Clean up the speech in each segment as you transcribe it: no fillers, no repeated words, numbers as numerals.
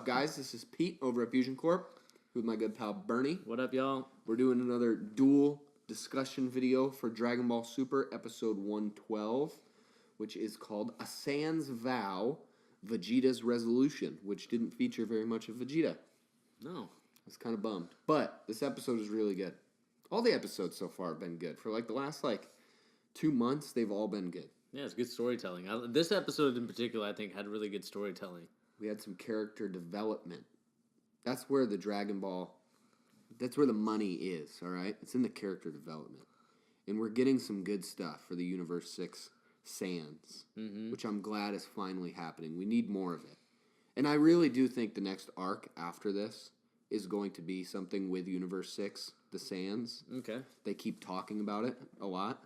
up, guys? This is Pete over at Fusion Corp with my good pal Bernie. What up, y'all? We're doing another dual discussion video for Dragonball Super Episode 112, which is called A Sans Vow, Vegeta's Resolution, which didn't feature very much of Vegeta. No. I was kind of bummed. But this episode is really good. All the episodes so far have been good. For the last 2 months, they've all been good. Yeah, it's good storytelling. This episode in particular, I think, had really good storytelling. We had some character development. That's where the Dragon Ball, that's where the money is, all right? It's in the character development. And we're getting some good stuff for the Universe 6 Sans, which I'm glad is finally happening. We need more of it. And I really do think the next arc after this is going to be something with Universe 6, the Sans. Okay. They keep talking about it a lot.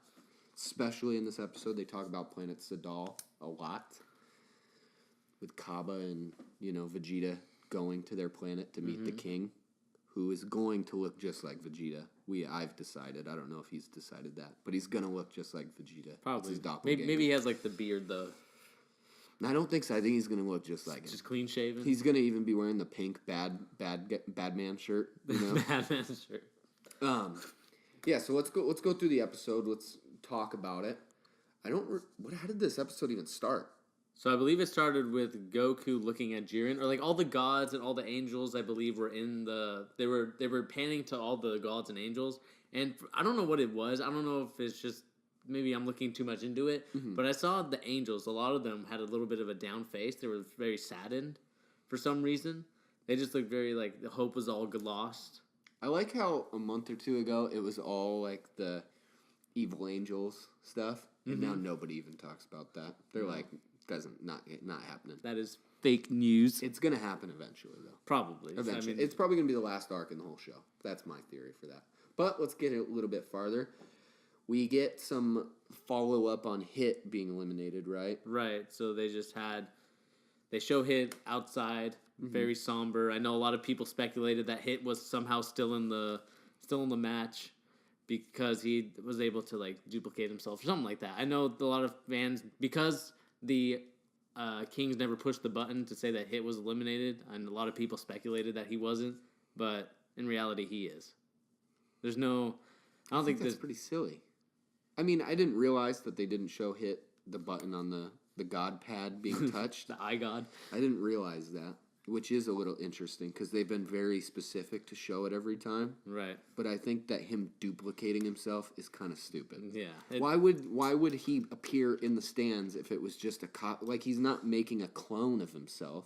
Especially in this episode, they talk about Planet Sadal a lot. With CABBA and, Vegeta going to their planet to meet the king, who is going to look just like Vegeta. I've decided. I don't know if he's decided that, but he's going to look just like Vegeta. Probably. His doppelganger. Maybe he has, the beard, though. I don't think so. I think he's going to look just like him. Just clean-shaven? He's going to even be wearing the pink bad man shirt, Bad man shirt. Yeah, so let's go through the episode. Let's talk about it. How did this episode even start? So I believe it started with Goku looking at Jiren, or all the gods and all the angels. I believe were in they were panning to all the gods and angels, and I don't know what it was. I don't know if it's just maybe I'm looking too much into it, but I saw the angels. A lot of them had a little bit of a down face. They were very saddened for some reason. They just looked very the hope was all lost. I like how a month or two ago it was all the evil angels stuff, and now nobody even talks about that. They're not happening. That is fake news. It's gonna happen eventually, though. Probably. Eventually, it's probably gonna be the last arc in the whole show. That's my theory for that. But let's get it a little bit farther. We get some follow up on Hit being eliminated, right? Right. So they show Hit outside, very somber. I know a lot of people speculated that Hit was somehow still in the match because he was able to duplicate himself or something like that. I know a lot of fans, because the Kings never pushed the button to say that Hit was eliminated, and a lot of people speculated that he wasn't, but in reality he is. I don't think that's pretty silly. I mean, I didn't realize that they didn't show Hit the button on the God pad being touched. The eye god. I didn't realize that, which is a little interesting because they've been very specific to show it every time. Right. But I think that him duplicating himself is kind of stupid. Yeah. Why would he appear in the stands if it was just a he's not making a clone of himself.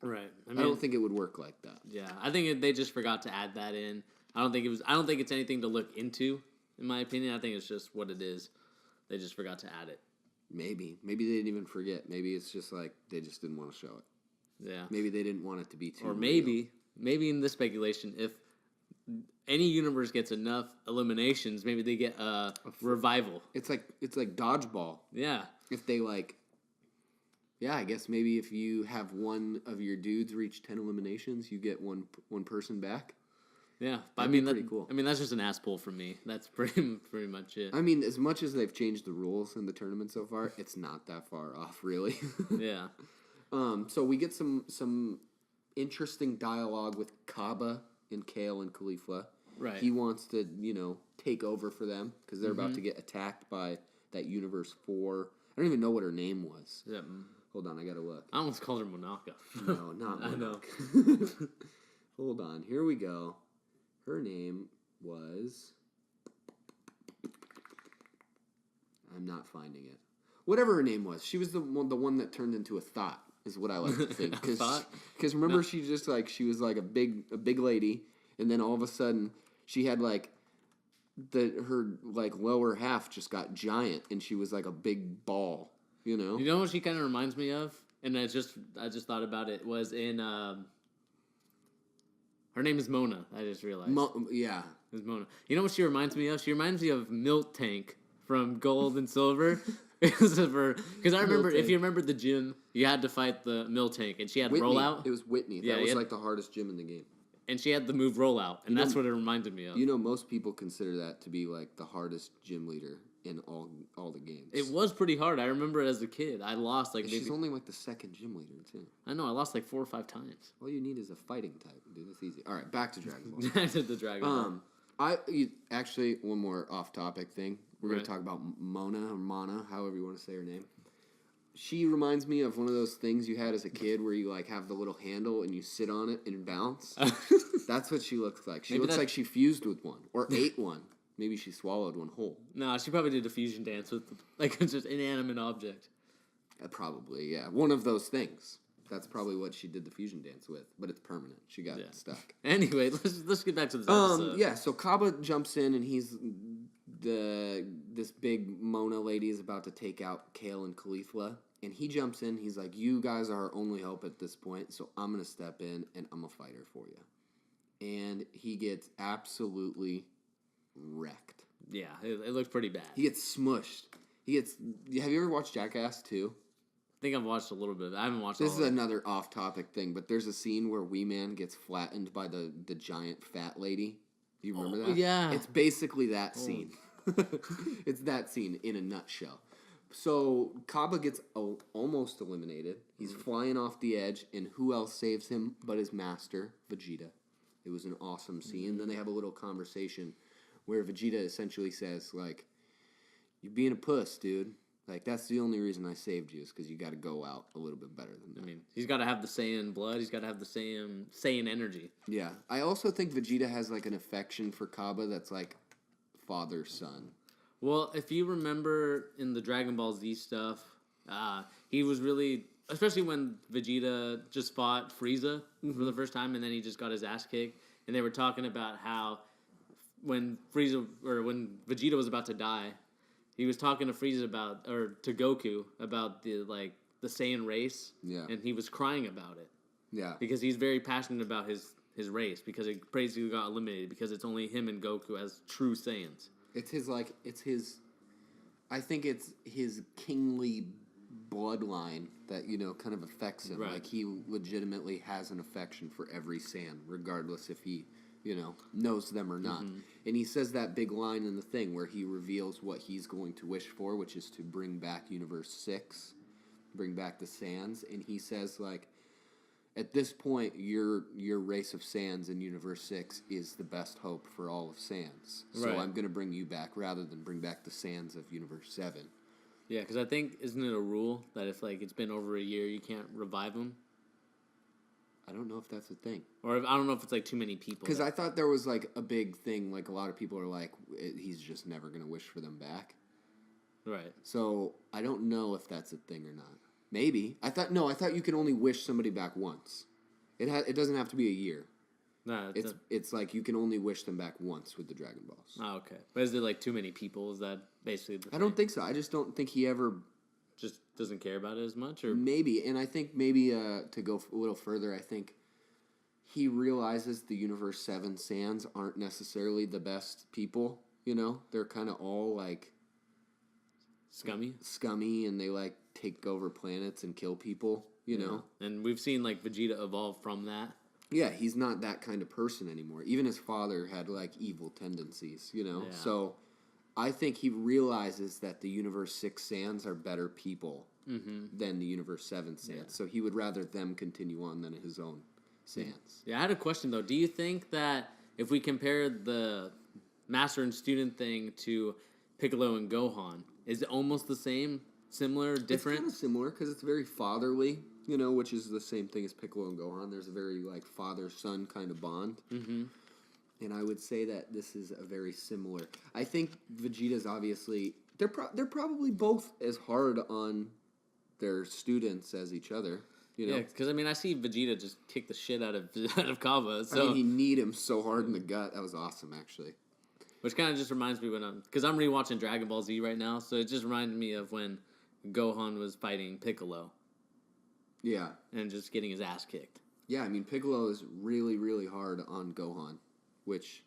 Right. I don't think it would work like that. Yeah. I think they just forgot to add that in. I don't think it's anything to look into, in my opinion. I think it's just what it is. They just forgot to add it. Maybe they didn't even forget. Maybe it's just they just didn't want to show it. Yeah. Maybe they didn't want it to be too. Or maybe in this speculation, if any universe gets enough eliminations, maybe they get a revival. It's like dodgeball. Yeah. If they yeah, I guess maybe if you have one of your dudes reach 10 eliminations, you get one person back. Yeah, that'd be pretty cool. I mean, that's just an ass pull from me. That's pretty much it. I mean, as much as they've changed the rules in the tournament so far, it's not that far off, really. Yeah. So we get some interesting dialogue with CABBA and Kale and Khalifa. Right. He wants to, take over for them because they're about to get attacked by that Universe 4. I don't even know what her name was. Yeah. Hold on, I gotta look. I almost called her Monaka. No, not Monaka. I know. Hold on, here we go. Her name was... I'm not finding it. Whatever her name was, she was the one that turned into a thought, is what I like to think. Because remember, she just she was a big lady, and then all of a sudden she had her lower half just got giant, and she was like a big ball. You know what she kind of reminds me of, and I just thought about it was in. Her name is Mona. I just realized. Yeah, it's Mona. You know what she reminds me of? She reminds me of Milk Tank from Gold and Silver. Because I remember, if you remember the gym, you had to fight the Milk Tank, and she had Whitney. rollout. It was Whitney. That was the hardest gym in the game. And she had the move rollout, and that's what it reminded me of. Most people consider that to be the hardest gym leader in all the games. It was pretty hard. I remember as a kid, I lost like She's only like the second gym leader too. I know, I lost like 4 or 5 times. All you need is a fighting type, dude. That's easy. All right, back to Dragon Ball. I did the Dragon Ball. Actually, one more off-topic thing. We're going Right. to talk about Mona or Mana, however you want to say her name. She reminds me of one of those things you had as a kid where you like have the little handle and you sit on it and bounce. That's what she looks like. She looks like she fused with one or ate one. Maybe she swallowed one whole. No, she probably did a fusion dance with like just inanimate object. Probably, yeah. One of those things. That's probably what she did the fusion dance with, but it's permanent. She got stuck. Anyway, let's get back to this episode. Yeah, so CABBA jumps in and this big Mona lady is about to take out Kale and Caulifla, and he jumps in. He's like, "You guys are our only hope at this point, so I'm gonna step in and I'm a fighter for you." And he gets absolutely wrecked. Yeah, it looks pretty bad. He gets smushed. Have you ever watched Jackass 2? I think I've watched a little bit. I haven't watched. This is another off-topic thing, but there's a scene where Wee Man gets flattened by the giant fat lady. Do you remember that? Yeah. It's basically that scene. It's that scene in a nutshell. So CABBA gets almost eliminated. He's flying off the edge, and who else saves him but his master, Vegeta? It was an awesome scene. Then they have a little conversation where Vegeta essentially says, like, "You're being a puss, dude. Like, that's the only reason I saved you is because you got to go out a little bit better than that." I mean, he's got to have the Saiyan blood. He's got to have the Saiyan energy. Yeah. I also think Vegeta has, like, an affection for CABBA that's, like, father-son. Well, if you remember in the Dragon Ball Z stuff, he was really... Especially when Vegeta just fought Frieza for the first time, and then he just got his ass kicked. And they were talking about how when Vegeta was about to die, he was talking to to Goku about the Saiyan race. Yeah. And he was crying about it. Yeah. Because he's very passionate about his race, because it basically got eliminated because it's only him and Goku as true Saiyans. I think it's his kingly bloodline that, kind of affects him. Right. Like, he legitimately has an affection for every Saiyan, regardless if he, knows them or not. Mm-hmm. And he says that big line in the thing where he reveals what he's going to wish for, which is to bring back Universe 6, bring back the Saiyans. And he says, like, at this point, your race of Saiyans in Universe 6 is the best hope for all of Saiyans. So I'm going to bring you back rather than bring back the Saiyans of Universe 7. Yeah, because I think, isn't it a rule that if, it's been over a year, you can't revive them? I don't know if that's a thing. Or I don't know if it's, too many people. Because I thought there was, a big thing, a lot of people are like, he's just never going to wish for them back. Right. So, I don't know if that's a thing or not. Maybe. I thought you can only wish somebody back once. It doesn't have to be a year. No, it's like you can only wish them back once with the Dragon Balls. Oh, okay. But is it too many people? Is that basically the thing? I don't think so. I just don't think he ever just doesn't care about it as much, or maybe. And I think maybe to go a little further, I think he realizes the Universe 7 Saiyans aren't necessarily the best people. They're kind of all scummy, and they take over planets and kill people. And we've seen Vegeta evolve from that. Yeah, he's not that kind of person anymore. Even his father had evil tendencies, Yeah. So I think he realizes that the Universe 6 Saiyans are better people than the Universe 7 Saiyans. Yeah. So he would rather them continue on than his own Saiyans. Yeah, I had a question though. Do you think that if we compare the master and student thing to Piccolo and Gohan, is it almost the same, similar, different? It's kind of similar because it's very fatherly. Which is the same thing as Piccolo and Gohan. There's a very, father-son kind of bond. Mm-hmm. And I would say that this is a very similar... I think Vegeta's obviously... They're probably both as hard on their students as each other. Yeah, because, I see Vegeta just kick the shit out of CABBA. So. He kneed him so hard in the gut. That was awesome, actually. Which kind of just reminds me because I'm rewatching Dragon Ball Z right now, so it just reminded me of when Gohan was fighting Piccolo. Yeah. And just getting his ass kicked. Yeah, Piccolo is really, really hard on Gohan, which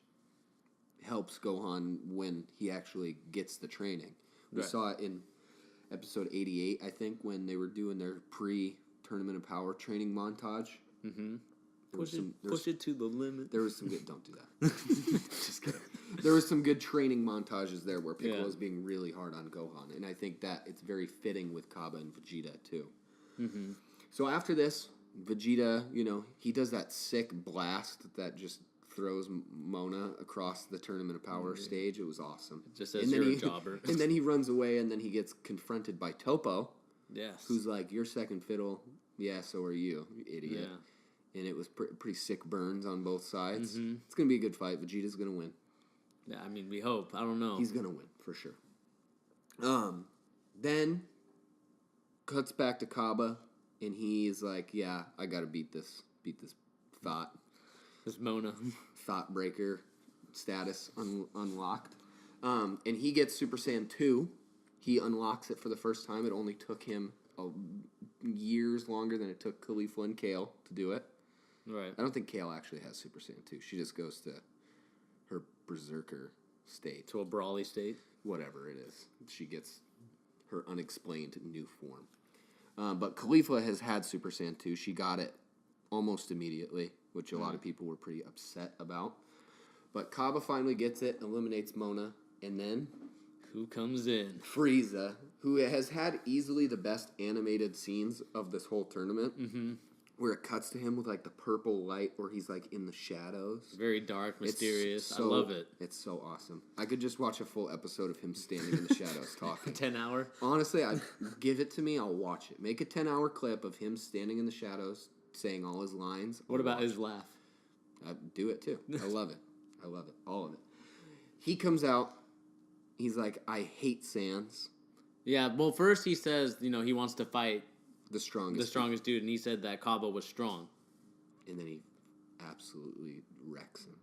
helps Gohan when he actually gets the training. We saw it in episode 88, I think, when they were doing their pre-Tournament of Power training montage. Mm-hmm. Push it to the limit. There was some good... Don't do that. Just kidding. There was some good training montages there where Piccolo's being really hard on Gohan, and I think that it's very fitting with CABBA and Vegeta too. Mm-hmm. So after this, Vegeta, he does that sick blast that just throws Mona across the Tournament of Power stage. It was awesome. It just says you're a jobber. And then he runs away, and then he gets confronted by Topo. Yes. Who's like, you're second fiddle. Yeah, so are you idiot. Yeah. And it was pretty sick burns on both sides. Mm-hmm. It's going to be a good fight. Vegeta's going to win. Yeah, I mean, we hope. I don't know. He's going to win, for sure. Then, cuts back to CABBA, and he's like, yeah, I got to beat this thought. This Mona. Thought breaker status unlocked. And he gets Super Saiyan 2. He unlocks it for the first time. It only took him years longer than it took Khalifa and Kale to do it. Right. I don't think Kale actually has Super Saiyan 2. She just goes to her berserker state. To a brawly state. Whatever it is. She gets her unexplained new form. But Khalifa has had Super Saiyan 2. She got it almost immediately, which a lot of people were pretty upset about. But CABBA finally gets it, eliminates Mona, and then... Who comes in? Frieza, who has had easily the best animated scenes of this whole tournament, where it cuts to him with like the purple light, where he's like in the shadows. Very dark, mysterious. I love it. It's so awesome. I could just watch a full episode of him standing in the shadows talking. 10 hour? Honestly, give it to me, I'll watch it. Make a 10-hour clip of him standing in the shadows, saying all his lines. What about his laugh? I'd do it too. I love it. I love it. All of it. He comes out. He's like, I hate Sans. Yeah, well, first he says, he wants to fight the strongest dude, and he said that CABBA was strong. And then he absolutely wrecks him.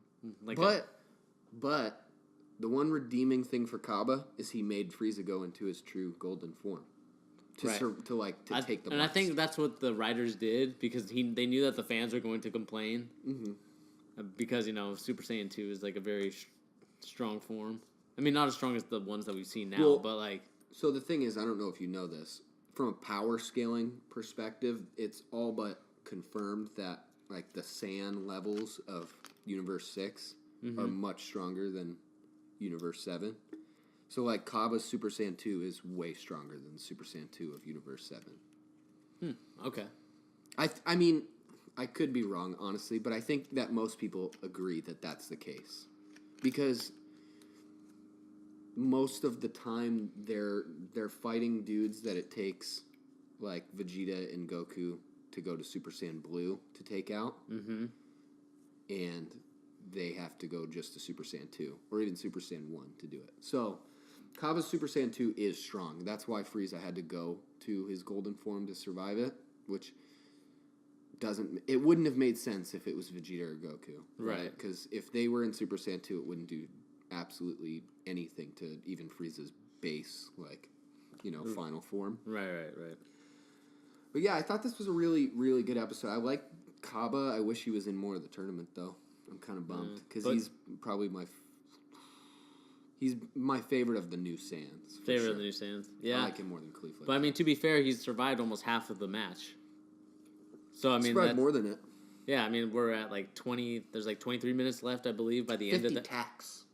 But the one redeeming thing for CABBA is he made Frieza go into his true golden form. To take the And I think that's what the writers did, because they knew that the fans were going to complain. Mm-hmm. Because, Super Saiyan 2 is like a very strong form. I mean, not as strong as the ones that we've seen now, but like... So the thing is, I don't know if you know this, from a power scaling perspective, it's all but confirmed that like the Saiyan levels of Universe 6 are much stronger than Universe 7. So like CABBA's Super Saiyan 2 is way stronger than the Super Saiyan 2 of Universe 7. Okay. I mean, I could be wrong, honestly, but I think that most people agree that that's the case. Because... most of the time, they're fighting dudes that it takes, like Vegeta and Goku, to go to Super Saiyan Blue to take out. Mm-hmm. And they have to go just to Super Saiyan 2, or even Super Saiyan 1 to do it. So, CABBA's Super Saiyan 2 is strong. That's why Frieza had to go to his golden form to survive it, which it wouldn't have made sense if it was Vegeta or Goku. Right. Because if they were in Super Saiyan 2, it wouldn't do absolutely anything to even Frieza's base, final form. Right. But yeah, I thought this was a really, really good episode. I like CABBA. I wish he was in more of the tournament, though. I'm kind of bummed, because he's probably my favorite of the new Saiyans. Favorite of the new Saiyans? Yeah. I like him more than Khalifa. But I mean, to be fair, he's survived almost half of the match. So, I mean... survived more than it. Yeah, I mean, we're at like 20... There's like 23 minutes left, I believe, by the end of the... 50 tacks.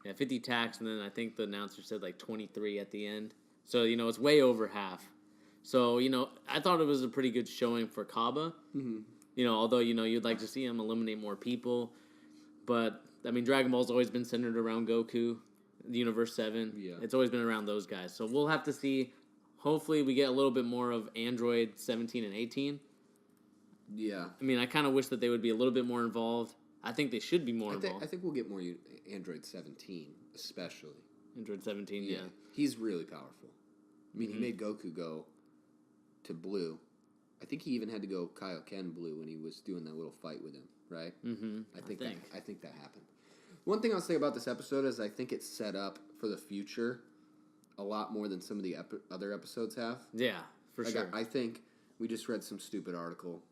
Yeah, 50 tacks, and then I think the announcer said like 23 at the end. So, it's way over half. So, I thought it was a pretty good showing for CABBA. Mm-hmm. Although, you'd like to see him eliminate more people. But, I mean, Dragon Ball's always been centered around Goku, Universe 7. Yeah. It's always been around those guys. So, we'll have to see. Hopefully, we get a little bit more of Android 17 and 18. Yeah. I mean, I kind of wish that they would be a little bit more involved. I think they should be more involved. I think we'll get more Android 17, especially. Android 17, yeah. He's really powerful. I mean, he made Goku go to Blue. I think he even had to go Kaioken Blue when he was doing that little fight with him, right? Mm-hmm. I think that happened. One thing I'll say about this episode is I think it's set up for the future a lot more than some of the other episodes have. Yeah, for sure. I think we just read some stupid article.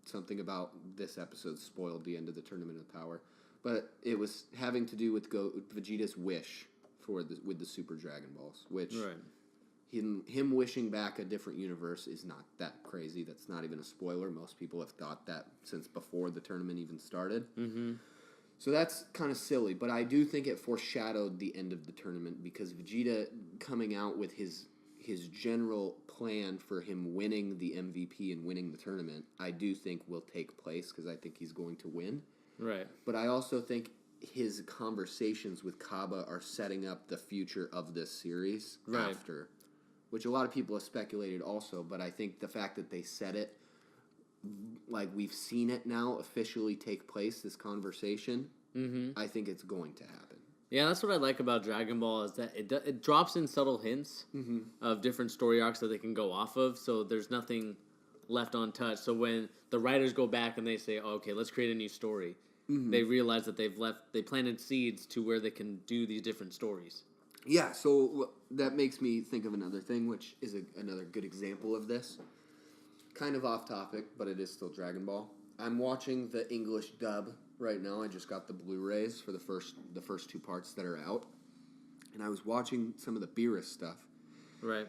Something about this episode spoiled the end of the Tournament of Power. But it was having to do with Vegeta's wish with the Super Dragon Balls, which him wishing back a different universe is not that crazy. That's not even a spoiler. Most people have thought that since before the tournament even started. Mm-hmm. So that's kind of silly, but I do think it foreshadowed the end of the tournament because Vegeta coming out with his general plan for him winning the MVP and winning the tournament, I do think will take place because I think he's going to win. Right. But I also think his conversations with CABBA are setting up the future of this series after, which a lot of people have speculated also, but I think the fact that they said it, like we've seen it now officially take place, this conversation, I think it's going to happen. Yeah, that's what I like about Dragon Ball is that it drops in subtle hints of different story arcs that they can go off of, so there's nothing left untouched. So when the writers go back and they say, oh, okay, let's create a new story, they realize that they planted seeds to where they can do these different stories. Yeah, so that makes me think of another thing, which is another good example of this. Kind of off topic, but it is still Dragon Ball. I'm watching the English dub right now. I just got the Blu-rays for the first two parts that are out. And I was watching some of the Beerus stuff. Right.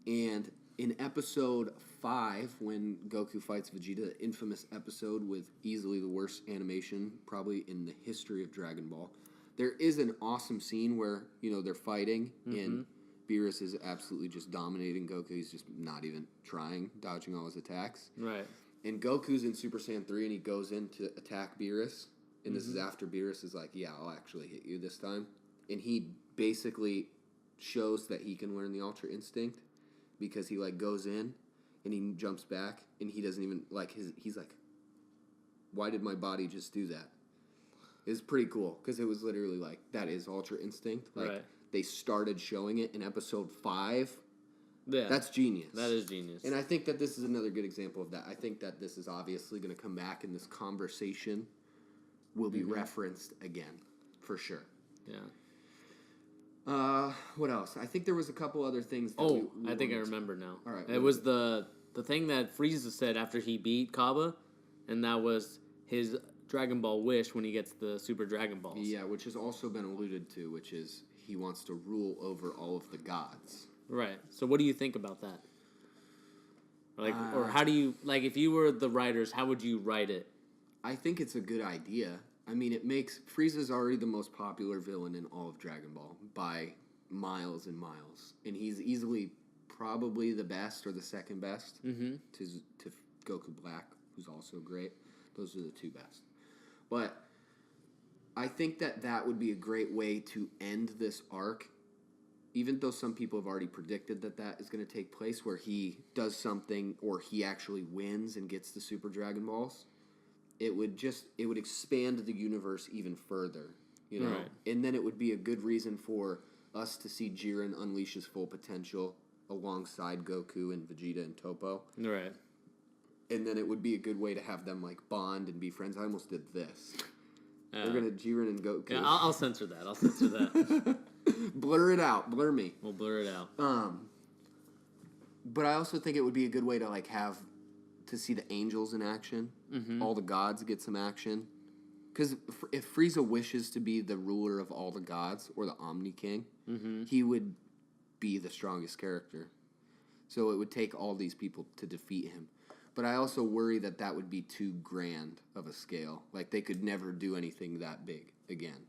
And in episode 5, when Goku fights Vegeta, the infamous episode with easily the worst animation probably in the history of Dragon Ball, there is an awesome scene where, they're fighting and Beerus is absolutely just dominating Goku. He's just not even trying, dodging all his attacks. Right. And Goku's in Super Saiyan 3, and he goes in to attack Beerus. And this is after Beerus is like, yeah, I'll actually hit you this time. And he basically shows that he can learn the Ultra Instinct because he, goes in, and he jumps back, and he doesn't even, he's like, why did my body just do that? It's pretty cool, because it was literally that is Ultra Instinct. Right. They started showing it in episode 5. Yeah. That's genius. That is genius. And I think that this is another good example of that. I think that this is obviously going to come back in this conversation will be referenced again, for sure. Yeah. What else? I think there was a couple other things. I think I remember now. All right. It was the thing that Frieza said after he beat CABBA, and that was his Dragon Ball wish when he gets the Super Dragon Balls. Yeah, which has also been alluded to, which is he wants to rule over all of the gods. Right. So what do you think about that? Or how do you, if you were the writers, how would you write it? I think it's a good idea. I mean, Frieza's already the most popular villain in all of Dragon Ball by miles and miles. And he's easily probably the best or the second best to Goku Black, who's also great. Those are the two best. But I think that would be a great way to end this arc, even though some people have already predicted that is going to take place, where he does something or he actually wins and gets the Super Dragon Balls. It would expand the universe even further, Right. And then it would be a good reason for us to see Jiren unleash his full potential alongside Goku and Vegeta and Toppo. Right. And then it would be a good way to have them bond and be friends. I almost did this. We're gonna Jiren and Goku. Yeah, I'll censor that. Blur it out. Blur me. We'll blur it out. But I also think it would be a good way to have to see the angels in action. All the gods get some action. Because if Frieza wishes to be the ruler of all the gods or the Omni King, he would be the strongest character. So it would take all these people to defeat him. But I also worry that would be too grand of a scale. They could never do anything that big again.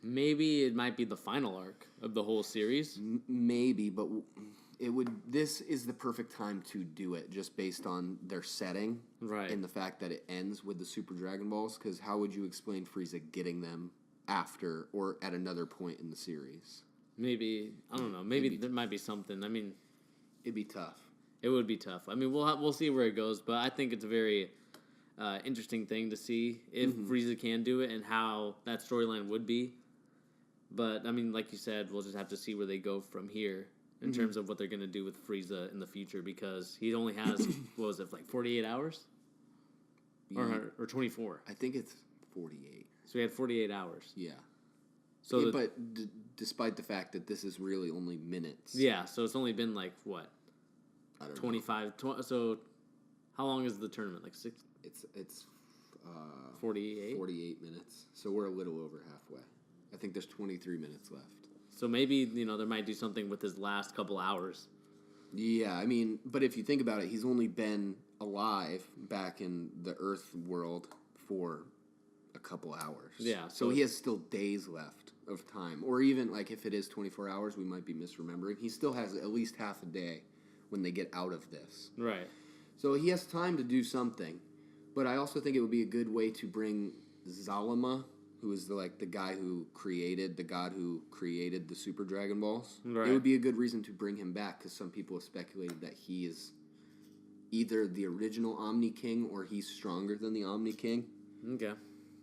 Maybe it might be the final arc of the whole series. Maybe, but this is the perfect time to do it, just based on their setting. Right. And the fact that it ends with the Super Dragon Balls, because how would you explain Frieza getting them after or at another point in the series? Maybe, I don't know, maybe there might be something. I mean, it'd be tough. It would be tough. I mean, we'll see where it goes, but I think it's a very interesting thing to see if Frieza can do it and how that storyline would be. But, I mean, like you said, we'll just have to see where they go from here in terms of what they're going to do with Frieza in the future, because he only has, 48 hours? Or 24? I think it's 48. So he had 48 hours. Yeah. So but despite the fact that this is really only minutes. Yeah, so it's only been what? I don't 25. So how long is the tournament? 6? It's 48? 48 minutes. So we're a little over halfway. I think there's 23 minutes left. So maybe, there might do something with his last couple hours. Yeah, I mean, but if you think about it, he's only been alive back in the Earth world for a couple hours. Yeah. So he has still days left of time. Or even, like, if it is 24 hours, we might be misremembering. He still has at least half a day when they get out of this. Right. So he has time to do something. But I also think it would be a good way to bring Zalama, who is the god who created the Super Dragon Balls. Right. It would be a good reason to bring him back, because some people have speculated that he is either the original Omni King or he's stronger than the Omni King. Okay.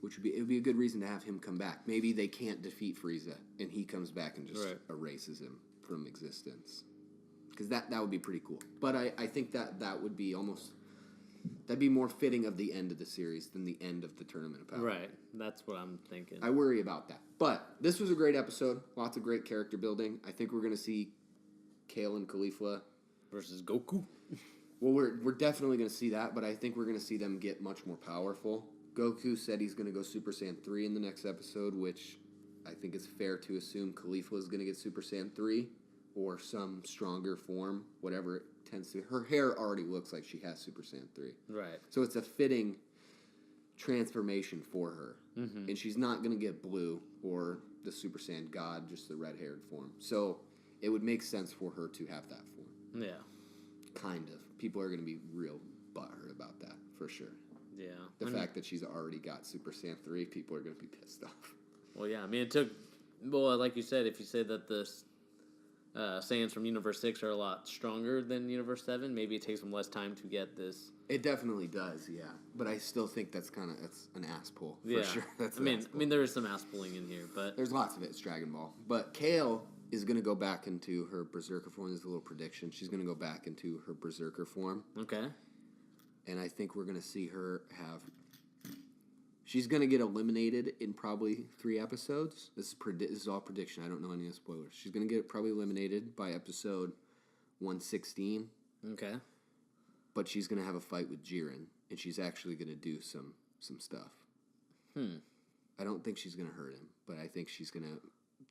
It would be a good reason to have him come back. Maybe they can't defeat Frieza, and he comes back and just erases him from existence. Because that would be pretty cool. But I think that would be that'd be more fitting of the end of the series than the end of the Tournament of Power. Right. That's what I'm thinking. I worry about that. But this was a great episode. Lots of great character building. I think we're going to see Kale and Caulifla versus Goku. Well, we're definitely going to see that, but I think we're going to see them get much more powerful. Goku said he's going to go Super Saiyan 3 in the next episode, which I think it's fair to assume Caulifla is going to get Super Saiyan 3 or some stronger form, whatever it tends to. Her hair already looks like she has Super Saiyan 3. Right. So it's a fitting transformation for her. Mm-hmm. And she's not going to get blue or the Super Saiyan God, just the red-haired form. So it would make sense for her to have that form. Yeah. Kind of. People are going to be real butthurt about that, for sure. Yeah. The fact that she's already got Super Saiyan 3, people are going to be pissed off. Well, yeah. I mean, it took... Well, like you said, if you say that the Saiyans from Universe 6 are a lot stronger than Universe 7, maybe it takes them less time to get this. It definitely does, yeah. But I still think that's an ass pull, for sure. That's I mean, there is some ass pulling in here, but... There's lots of it. It's Dragon Ball. But Kale is going to go back into her Berserker form. There's a little prediction. She's going to go back into her Berserker form. Okay. And I think we're going to see her have... She's going to get eliminated in probably 3 episodes. This is all prediction. I don't know any of the spoilers. She's going to get probably eliminated by episode 116. Okay. But she's going to have a fight with Jiren. And she's actually going to do some stuff. I don't think she's going to hurt him. But I think she's going to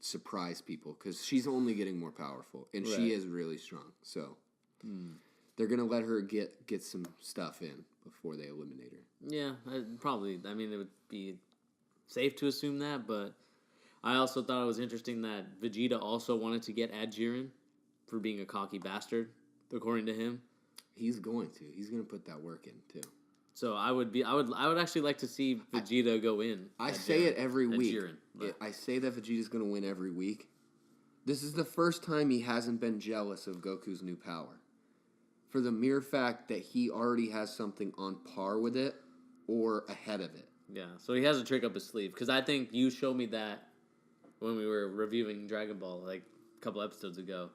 surprise people. Because she's only getting more powerful. And she is really strong. So they're going to let her get some stuff in before they eliminate her. Yeah, probably. I mean, it would be safe to assume that, but I also thought it was interesting that Vegeta also wanted to get at Jiren for being a cocky bastard, according to him. He's going to. He's going to put that work in too. So I would actually like to see Vegeta go in. I say it every week. Jiren, I say that Vegeta's going to win every week. This is the first time he hasn't been jealous of Goku's new power. For the mere fact that he already has something on par with it or ahead of it. Yeah, so he has a trick up his sleeve. Because I think you showed me that when we were reviewing Dragon Ball, like, a couple episodes ago.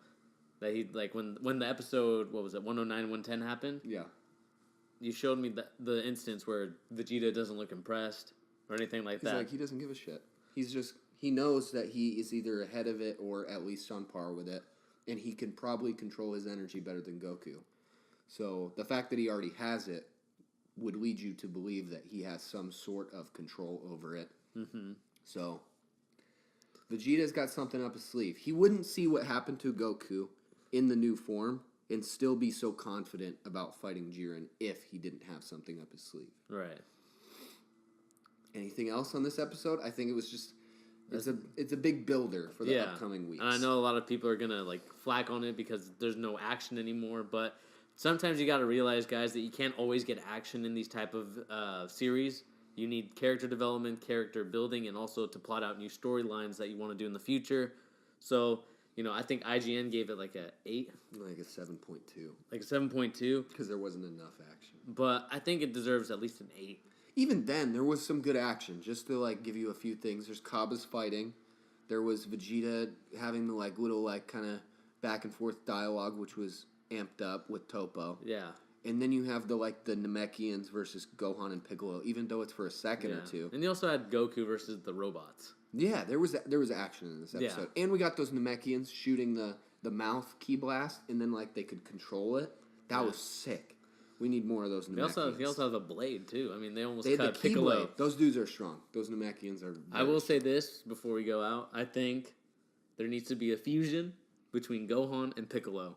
That he, like, when the episode, 109, 110 happened? Yeah. You showed me the instance where Vegeta doesn't look impressed or anything like that. He's like, he doesn't give a shit. He knows that he is either ahead of it or at least on par with it. And he can probably control his energy better than Goku. So the fact that he already has it would lead you to believe that he has some sort of control over it. Mm-hmm. So Vegeta's got something up his sleeve. He wouldn't see what happened to Goku in the new form and still be so confident about fighting Jiren if he didn't have something up his sleeve. Right. Anything else on this episode? I think it was just... It's a big builder for the upcoming weeks. And I know a lot of people are going to like flack on it because there's no action anymore, but... Sometimes you got to realize, guys, that you can't always get action in these type of series. You need character development, character building, and also to plot out new storylines that you want to do in the future. So, I think IGN gave it like a 8. Like a 7.2. Like a 7.2. Because there wasn't enough action. But I think it deserves at least an 8. Even then, there was some good action. Just to like give you a few things. There's Cabba's fighting. There was Vegeta having the like little like kind of back and forth dialogue, which was... amped up with Topo. Yeah. And then you have the Namekians versus Gohan and Piccolo, even though it's for a second or two. And you also had Goku versus the robots. Yeah, there was action in this episode. Yeah. And we got those Namekians shooting the mouth key blast, and then they could control it. That was sick. We need more of those Namekians. He also has a blade, too. I mean, they almost cut Piccolo. Blade. Those dudes are strong. Those Namekians are... I will say this before we go out. I think there needs to be a fusion between Gohan and Piccolo.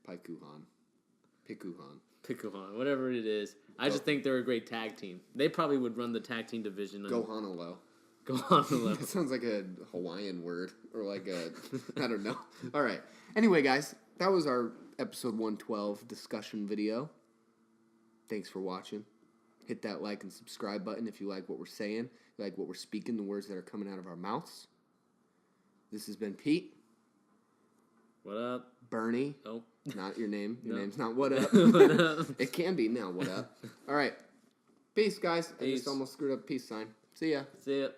Pikuhan. Pikuhan, whatever it is. I just think they're a great tag team. They probably would run the tag team division. Gohanalo. Gohanalo. That sounds like a Hawaiian word. Or like a... I don't know. All right. Anyway, guys, that was our episode 112 discussion video. Thanks for watching. Hit that like and subscribe button if you like what we're saying. You like what we're speaking, the words that are coming out of our mouths. This has been Pete. What up? Bernie. Oh. Not your name. Your name's not What Up. What up? It can be now. What up? All right. Peace, guys. I Peace. just almost screwed up peace sign. See ya. See ya.